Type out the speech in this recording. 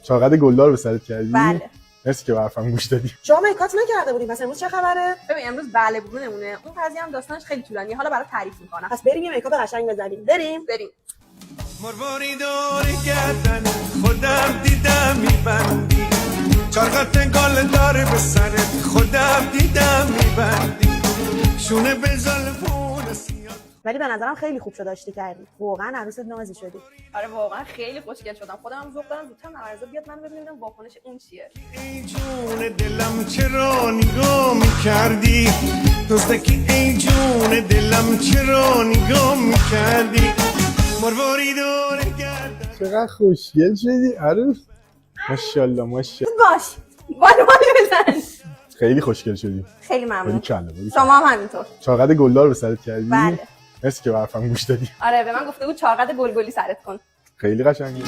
چاقد گلدار به سرت کردی؟ بله. مرسی که به حرفم گوش دادی. شما میکات نکرده بودیم پس امروز چه خبره؟ ببین امروز بله بگو نمونه. اون قضیه هم داستانش خیلی طولانیه. حالا برات تعریف میکنم. پس بریم یه میکاپ قشنگ بزنیم. بریم. مرواری دور گردن خودم دیدم میبندی، چارقت گل داره به سرت خودم دیدم میبندی، شونه به زلفون سیاه. ولی به نظرم خیلی خوب شد آشتی کردی. واقعا عروست نازی شدی. آره واقعا خیلی خوشگل شدم. خودم هم ذوق دارم زودتر نوارزا بیاد من ببینم واکنش اون چیه. ای جون دلم چرا نگاه میکردی دوستکی، ای جون دلم چرا نگاه میکردی، مرواری دور گردن. چقدر خوشگل شدی عروس. ماشاءالله ماشاءالله. باش. بالو بزن. خیلی خوشگل شدی. خیلی باری ممنون. کلا باری. شما هم همینطور. چاقد گلدار به سرت کردی؟ بله. مرسی که به حرفم گوش دادی. آره به من گفته بود چاقد گلگلی سرت کن. خیلی قشنگه.